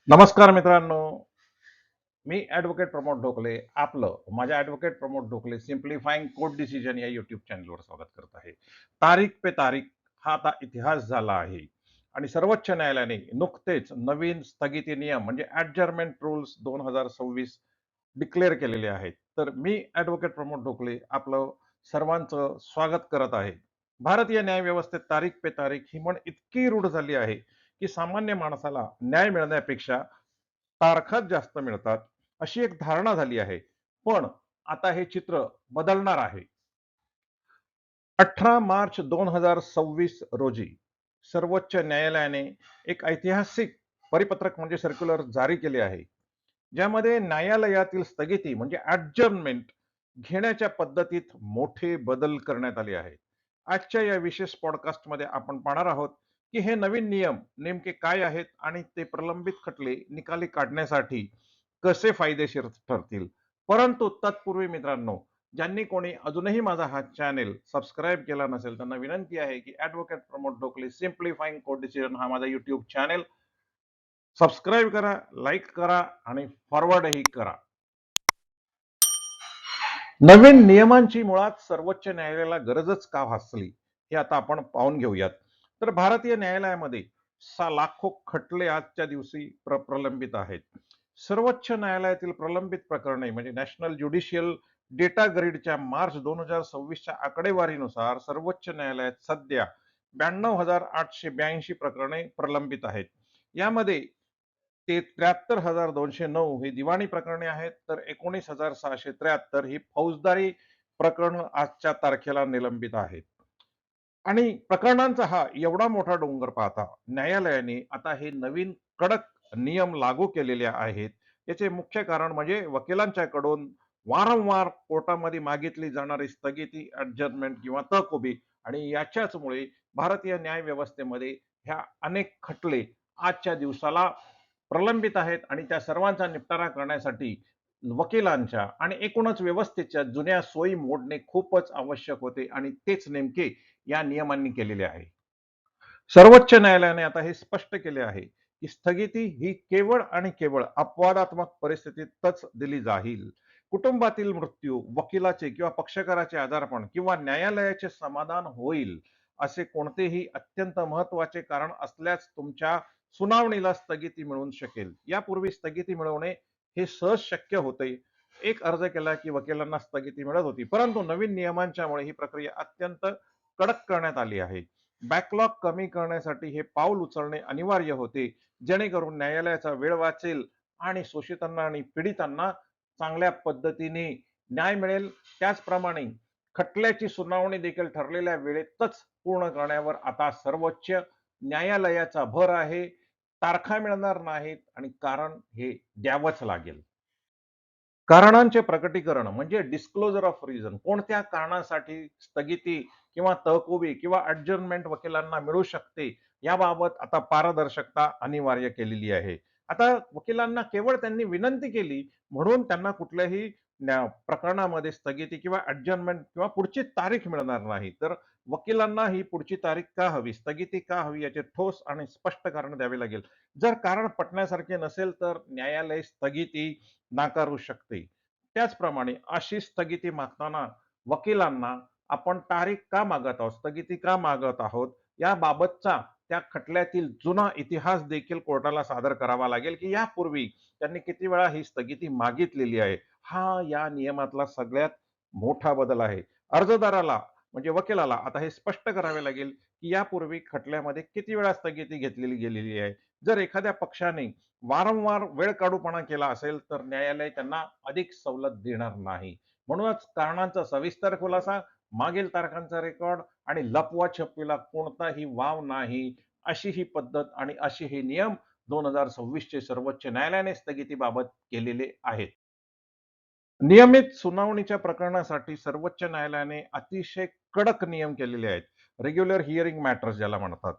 नमस्कार मित्रांनो, मी ॲडव्होकेट प्रमोद ढोकले आपलं माझ्या ॲडव्होकेट प्रमोद ढोकले सिम्प्लिफाईंग कोर्ट डिसिजन या यूट्यूब चॅनलवर स्वागत करत आहे. तारीख पे तारीख हा आता इतिहास झाला आहे आणि सर्वोच्च न्यायालयाने नुकतेच नवीन स्थगिती नियम म्हणजे ॲडजर्नमेंट रूल्स 2026 डिक्लेअर केलेले आहेत. तर मी ॲडव्होकेट प्रमोद ढोकले आपलं सर्वांचं स्वागत करत आहे. भारतीय न्यायव्यवस्थेत तारीख पे तारीख ही म्हण इतकी रूढ झाली आहे की सामान्य माणसाला न्याय मिळण्यापेक्षा तारखाच जास्त मिळतात अशी एक धारणा झाली आहे. पण आता हे चित्र बदलणार आहे. 18 मार्च 2026 रोजी सर्वोच्च न्यायालयाने एक ऐतिहासिक परिपत्रक म्हणजे सर्क्युलर जारी केले आहे, ज्यामध्ये न्यायालयातील स्थगिती म्हणजे ॲडजर्नमेंट घेण्याच्या पद्धतीत मोठे बदल करण्यात आले आहेत. आजच्या या विशेष पॉडकास्टमध्ये आपण पाहणार आहोत की हे नवीन नियम नेमके काय आहेत आणि ते प्रलंबित खटले निकाली काढण्यासाठी कसे फायदेशीर ठरतील. परंतु तत्पूर्वी मित्रांनो, ज्यांनी कोणी अजूनही माझा हा चॅनेल सबस्क्राईब केला नसेल त्यांना विनंती आहे की ॲडव्होकेट प्रमोद ढोकले सिम्प्लिफाईंग कोर्ट डिसिजन हा माझा यूट्यूब चॅनेल सबस्क्राईब करा, लाईक करा आणि फॉरवर्डही करा. नवीन नियमांची मुळात सर्वोच्च न्यायालयाला गरजच का भासली हे आता आपण पाहून घेऊयात. तर भारतीय न्यायालयामध्ये लाखो खटले आजच्या दिवशी प्रलंबित आहेत. सर्वोच्च न्यायालयातील प्रलंबित प्रकरणे म्हणजे नॅशनल ज्युडिशियल डेटा ग्रीडच्या मार्च 2026च्या आकडेवारीनुसार सर्वोच्च न्यायालयात सध्या 92,882 प्रकरणे प्रलंबित आहेत. यामध्ये ते 73,209 ही दिवाणी प्रकरणे आहेत, तर 19,673 ही फौजदारी प्रकरण आजच्या तारखेला निलंबित आहेत. आणि प्रकरणांचा हा एवढा मोठा डोंगर पाहता न्यायालयाने आता हे नवीन कडक नियम लागू केलेले आहेत. याचे मुख्य कारण म्हणजे वकिलांच्याकडून वारंवार कोर्टामध्ये मागितली जाणारी स्थगिती, ॲडजर्नमेंट किंवा तहकुबी आणि याच्याचमुळे भारतीय न्याय व्यवस्थेमध्ये ह्या अनेक खटले आजच्या दिवसाला प्रलंबित आहेत आणि त्या सर्वांचा निपटारा करण्यासाठी वकिलांच्या आणि एकूणच व्यवस्थेच्या जुन्या सोयी मोडणे खूपच आवश्यक होते आणि तेच नेमके या नियमांनी केलेले आहे. सर्वोच्च न्यायालयाने आता हे स्पष्ट केले आहे की स्थगिती ही केवळ आणि केवळ अपवादात्मक परिस्थितीतच दिली जाईल. कुटुंबातील मृत्यू, वकिलाचे किंवा पक्षकाराचे आजारपण किंवा न्यायालयाचे समाधान होईल असे कोणतेही अत्यंत महत्वाचे कारण असल्यास तुमच्या सुनावणीला स्थगिती मिळू शकेल. यापूर्वी स्थगिती मिळवणे हे सहज शक्य होते. एक अर्ज केला की वकिलांना स्थगिती मिळत होती, परंतु नवीन नियमांच्यामुळे ही प्रक्रिया अत्यंत कडक करण्यात आली आहे. बॅकलॉग कमी करण्यासाठी हे पाऊल उचलणे अनिवार्य होते, जेणेकरून न्यायालयाचा वेळ वाचेल आणि शोषितांना आणि पीडितांना चांगल्या पद्धतीने न्याय मिळेल. त्याचप्रमाणे खटल्याची सुनावणी देखील ठरलेल्या वेळेतच पूर्ण करण्यावर आता सर्वोच्च न्यायालयाचा भर आहे. तारखा मिळणार नाहीत आणि कारण हे द्यावंच लागेल. कारणांचे प्रकटीकरण म्हणजे डिस्क्लोजर ऑफ रिझन, कोणत्या कारणासाठी स्थगिती किंवा तहकुबी किंवा ॲडजर्नमेंट वकिलांना मिळू शकते याबाबत आता पारदर्शकता अनिवार्य केलेली आहे. आता वकिलांना केवळ त्यांनी विनंती केली म्हणून त्यांना कुठल्याही प्रकरणामध्ये स्थगिती किंवा ॲडजर्नमेंट किंवा पुढची तारीख मिळणार नाही. तर वकिलांना ही पुढची तारीख का हवी, स्थगिती का हवी याचे ठोस आणि स्पष्ट कारण द्यावे लागेल. जर कारण पटण्यासारखे नसेल तर न्यायालय स्थगिती नाकारू शकते. त्याचप्रमाणे अशी स्थगिती मागताना वकिलांना आपण तारीख का मागत आहोत, स्थगिती का मागत आहोत याबाबतचा त्या खटल्यातील जुना इतिहास देखील कोर्टाला सादर करावा लागेल की यापूर्वी त्यांनी किती वेळा ही स्थगिती मागितलेली आहे. हा या नियमातला सगळ्यात मोठा बदल आहे. अर्जदाराला म्हणजे वकिलाला आता हे स्पष्ट करावे लागेल की यापूर्वी खटल्यामध्ये किती वेळा स्थगिती घेतलेली गेलेली आहे. जर एखाद्या पक्षाने वारंवार वेळकाढूपणा केला असेल तर न्यायालय त्यांना अधिक सवलत देणार नाही. म्हणूनच कारणांचा सविस्तर खुलासा, मागील तारखांचा रेकॉर्ड आणि लपवा छपवीला कोणताही वाव नाही, अशी ही पद्धत आणि असे हे नियम 2026 चे सर्वोच्च न्यायालयाने स्थगितीबाबत केलेले आहेत. नियमित सुनावणीच्या प्रकरणासाठी सर्वोच्च न्यायालयाने अतिशय कडक नियम केलेले आहेत. रेग्युलर हिअरिंग मॅटर्स ज्याला म्हणतात.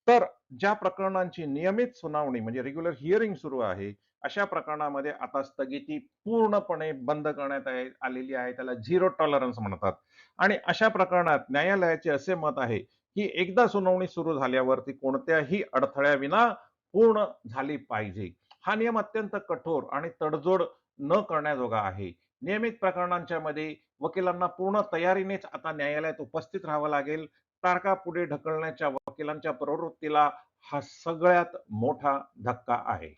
तर ज्या प्रकरणांची नियमित सुनावणी म्हणजे रेग्युलर हिअरिंग सुरू आहे, अशा प्रकरणामध्ये आता स्थगिती पूर्णपणे बंद करण्यात आलेली आहे. त्याला झिरो टॉलरन्स म्हणतात. आणि अशा प्रकरणात न्यायालयाचे असे मत आहे, की एकदा सुनावणी सुरू झाल्यावर ती कोणत्याही अडथळ्याविना पूर्ण झाली पाहिजे. हा नियम अत्यंत कठोर आणि तडजोड न करण्याजोगा आहे. नियमित प्रकरणांच्या मध्ये वकिलांना पूर्ण तयारीनेच आता न्यायालयात उपस्थित राहावं लागेल. तारखा पुढे ढकलण्याच्या वकिलांच्या प्रवृत्तीला हा सगळ्यात मोठा धक्का आहे.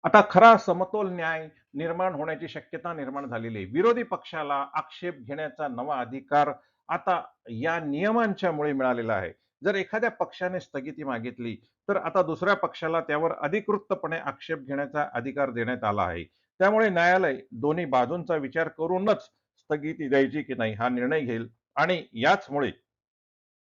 आता खरा समतोल न्याय निर्माण होण्याची शक्यता निर्माण झालेली आहे. विरोधी पक्षाला आक्षेप घेण्याचा नवा अधिकार आता या नियमांच्यामुळे मिळालेला आहे. जर एखाद्या पक्षाने स्थगिती मागितली, तर आता दुसऱ्या पक्षाला त्यावर अधिकृतपणे आक्षेप घेण्याचा अधिकार देण्यात आला आहे. त्यामुळे न्यायालय दोन्ही बाजूंचा विचार करूनच स्थगिती द्यायची की नाही हा निर्णय घेईल आणि याचमुळे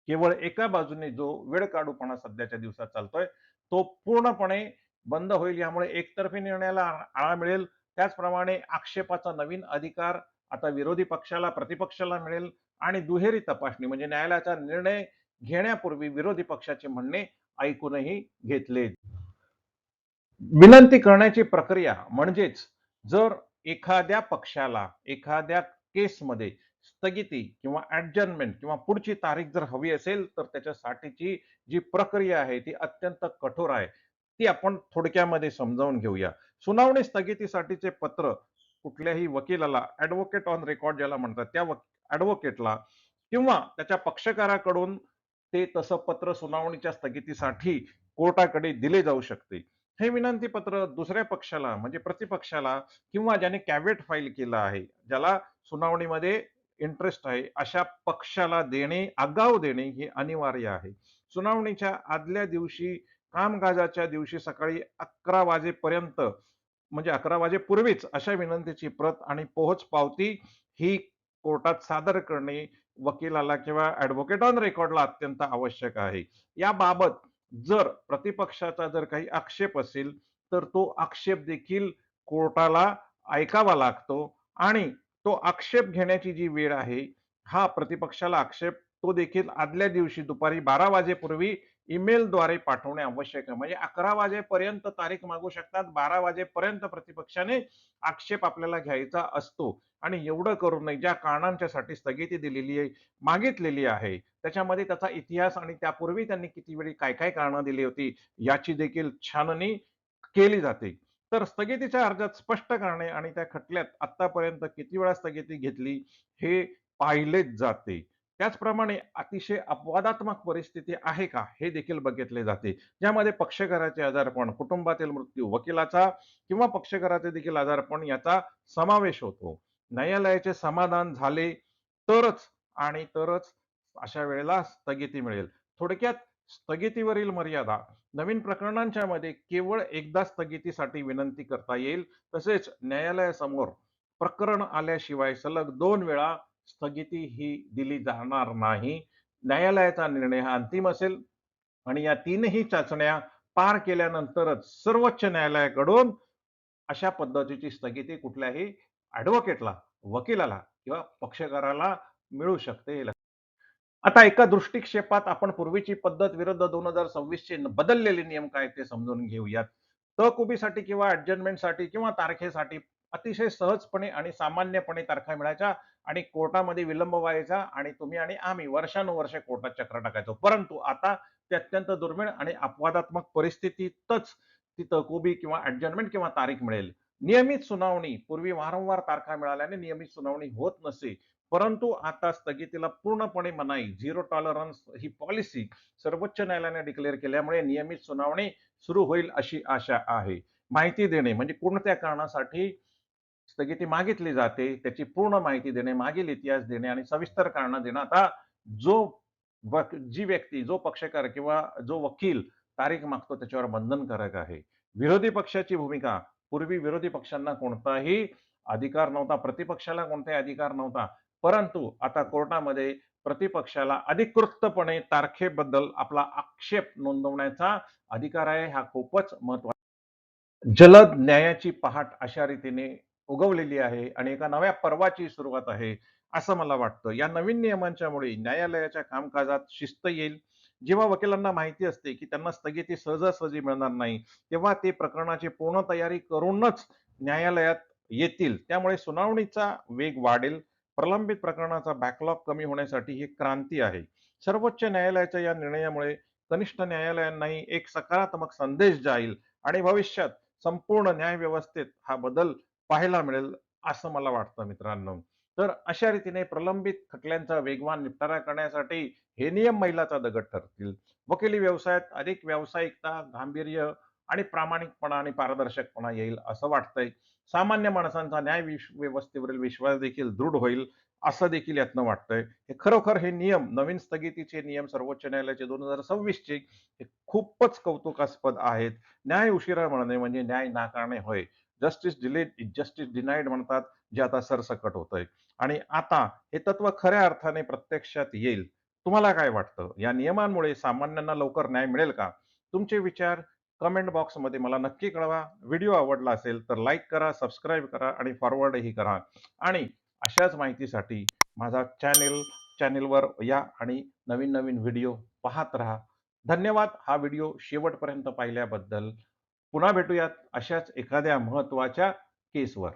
केवळ एका बाजूने जो वेळकाढूपणा सध्याच्या दिवसात चालतोय, तो पूर्णपणे बंद होईल. यामुळे एकतर्फी निर्णयाला आळा मिळेल. त्याचप्रमाणे आक्षेपाचा नवीन अधिकार आता विरोधी पक्षाला, प्रतिपक्षाला मिळेल आणि दुहेरी तपासणी म्हणजे न्यायालयाचा निर्णय घेण्यापूर्वी विरोधी पक्षाचे म्हणणे ऐकूनही घेतले. विनंती करण्याची प्रक्रिया म्हणजेच जर एखाद्या पक्षाला एखाद्या केसमध्ये स्थगिती किंवा ॲडजर्नमेंट किंवा पुढची तारीख जर हवी असेल, तर त्याच्यासाठीची जी प्रक्रिया आहे ती अत्यंत कठोर आहे. ती आपण थोडक्यामध्ये समजावून घेऊया. सुनावणी स्थगितीसाठीचे पत्र कुठल्याही वकिलाला ॲडव्होकेट ऑन रेकॉर्ड ज्याला म्हणतात, त्या ॲडव्होकेटला किंवा त्याच्या पक्षकाराकडून ते तसं पत्र सुनावणीच्या स्थगितीसाठी कोर्टाकडे दिले जाऊ शकते. हे विनंती पत्र दुसऱ्या पक्षाला म्हणजे प्रतिपक्षाला किंवा ज्याने कॅव्हेट फाईल केला आहे, ज्याला सुनावणीमध्ये इंटरेस्ट आहे, अशा पक्षाला देणे, आगाऊ देणे हे अनिवार्य आहे. सुनावणीच्या आदल्या दिवशी, कामकाजाच्या दिवशी सकाळी 11 वाजेपर्यंत म्हणजे 11 वाजेपूर्वीच अशा विनंतीची प्रत आणि पोहोच पावती ही कोर्टात सादर करणे वकिलाला किंवा ॲडव्होकेट ऑन रेकॉर्डला अत्यंत आवश्यक आहे. याबाबत जर प्रतिपक्षाचा जर काही आक्षेप असेल, तर तो आक्षेप देखील कोर्टाला ऐकावा लागतो आणि तो आक्षेप घेण्याची जी वेळ आहे, हा प्रतिपक्षाला आक्षेप तो देखील आदल्या दिवशी दुपारी 12 वाजेपूर्वी ईमेलद्वारे पाठवणे आवश्यक आहे. म्हणजे 11 वाजेपर्यंत तारीख मागू शकतात. 12 वाजेपर्यंत प्रतिपक्षाने आक्षेप आपल्याला घ्यायचा असतो आणि एवढं करू नये. ज्या कारणांच्यासाठी स्थगिती दिलेली आहे, मागितलेली आहे, त्याच्यामध्ये त्याचा इतिहास आणि त्यापूर्वी त्यांनी किती वेळी काय-काय कारणं दिली होती, याची देखील छाननी केली जाते. तर स्थगितीच्या अर्जात स्पष्ट करणे आणि त्या खटल्यात आतापर्यंत किती वेळा स्थगिती घेतली, हे पाहिलेच जाते. त्याचप्रमाणे अतिशय अपवादात्मक परिस्थिती आहे का, हे देखील बघितले जाते. ज्यामध्ये पक्षकाराचे आजारपण, कुटुंबातील मृत्यू, वकिलाचा किंवा पक्षकाराचे देखील आजारपण याचा समावेश होतो. न्यायालयाचे समाधान झाले तरच आणि तरच अशा वेळेला स्थगिती मिळेल. थोडक्यात स्थगितीवरील मर्यादा नवीन प्रकरणांच्या मध्ये केवळ एकदा स्थगितीसाठी विनंती करता येईल. तसेच न्यायालयासमोर प्रकरण आल्याशिवाय सलग 2 वेळा स्थगिती ही दिली जाणार नाही. न्यायालयाचा निर्णय हा अंतिम असेल आणि या तीनही चाचण्या पार केल्यानंतरच सर्वोच्च न्यायालयाकडून अशा पद्धतीची स्थगिती कुठल्याही ॲडव्होकेटला, वकिलाला किंवा पक्षकाराला मिळू शकते. आता एका दृष्टिक्षेपात आपण पूर्वीची पद्धत विरुद्ध 2026 चे बदललेले नियम काय ते समजून घेऊयात. तहकुबीसाठी किंवा ॲडजर्नमेंटसाठी किंवा तारखेसाठी अतिशय सहजपणे आणि सामान्यपणे तारखा मिळायच्या आणि कोर्टामध्ये विलंब व्हायचा आणि तुम्ही आणि आम्ही वर्षानुवर्षे कोर्टात चक्र टाकायचो. परंतु आता ते अत्यंत दुर्मिळ आणि अपवादात्मक परिस्थितीतच ती तहकुबी किंवा ॲडजर्नमेंट किंवा तारीख मिळेल. नियमित सुनावणी पूर्वी वारंवार तारखा मिळाल्याने नियमित सुनावणी होत नसे. परंतु आता स्थगितीला पूर्णपणे मनाई, झिरो टॉलरन्स ही पॉलिसी सर्वोच्च न्यायालयाने डिक्लेअर केल्यामुळे नियमित सुनावणी सुरू होईल अशी आशा आहे. माहिती देणे म्हणजे कोणत्या कारणासाठी स्थगिती मागितली जाते, त्याची पूर्ण माहिती देणे, मागील इतिहास देणे आणि सविस्तर कारणं देणं. आता जो जी व्यक्ती, जो पक्षकार किंवा जो वकील तारीख मागतो त्याच्यावर बंधनकारक आहे. विरोधी पक्षाची भूमिका पूर्वी विरोधी पक्षांना कोणताही अधिकार नव्हता, प्रतिपक्षाला कोणताही अधिकार नव्हता. परंतु आता कोर्टामध्ये प्रतिपक्षाला अधिकृतपणे तारखेबद्दल आपला आक्षेप नोंदवण्याचा अधिकार आहे. हा खूपच महत्त्वाचा जलद न्यायाची पहाट अशा रीतीने उगवलेली आहे आणि एका नव्या पर्वाची सुरुवात आहे, असं मला वाटतं. या नवीन नियमांच्यामुळे न्यायालयाच्या कामकाजात शिस्त येईल. जेव्हा वकिलांना माहिती असते, की त्यांना स्थगिती सहजासहजी मिळणार नाही, तेव्हा ते प्रकरणाची पूर्ण तयारी करूनच न्यायालयात येतील. त्यामुळे सुनावणीचा वेग वाढेल. प्रलंबित प्रकरणाचा बॅकलॉग कमी होण्यासाठी ही क्रांती आहे. सर्वोच्च न्यायालयाच्या या निर्णयामुळे कनिष्ठ न्यायालयांनाही एक सकारात्मक संदेश जाईल आणि भविष्यात संपूर्ण न्यायव्यवस्थेत हा बदल पाहायला मिळेल, असं मला वाटतं मित्रांनो. तर अशा रीतीने प्रलंबित खटल्यांचा वेगवान निपटारा करण्यासाठी हे नियम मैलाचा दगड ठरतील. वकिली व्यवसायात अधिक व्यावसायिकता, गांभीर्य आणि प्रामाणिकपणा आणि पारदर्शकपणा येईल असं वाटतंय. सामान्य माणसांचा व्यवस्थेवरील विश्वास देखील दृढ होईल, असं देखील यातनं वाटतंय. खरोखर हे नियम, नवीन स्थगितीचे नियम सर्वोच्च न्यायालयाचे 2026 चे हे खूपच कौतुकास्पद आहेत. न्याय उशिरा मिळणे म्हणजे न्याय नाकारणे होय. Justice delayed is justice denied म्हणतात, जे आता सरसकट होतंय. आणि आता हे तत्व खऱ्या अर्थाने प्रत्यक्षात येईल. तुम्हाला काय वाटतं? या नियमांमुळे सामान्यांना लवकर न्याय मिळेल का? तुमचे विचार कमेंट बॉक्समध्ये मला नक्की कळवा. व्हिडिओ आवडला असेल तर लाईक करा, सबस्क्राईब करा आणि फॉरवर्डही करा. आणि अशाच माहितीसाठी माझा चॅनेलवर या आणि नवीन-नवीन व्हिडिओ पाहत राहा. धन्यवाद हा व्हिडिओ शेवटपर्यंत पाहिल्याबद्दल. पुन्हा भेटूयात अशाच एखाद्या महत्त्वाच्या केसवर.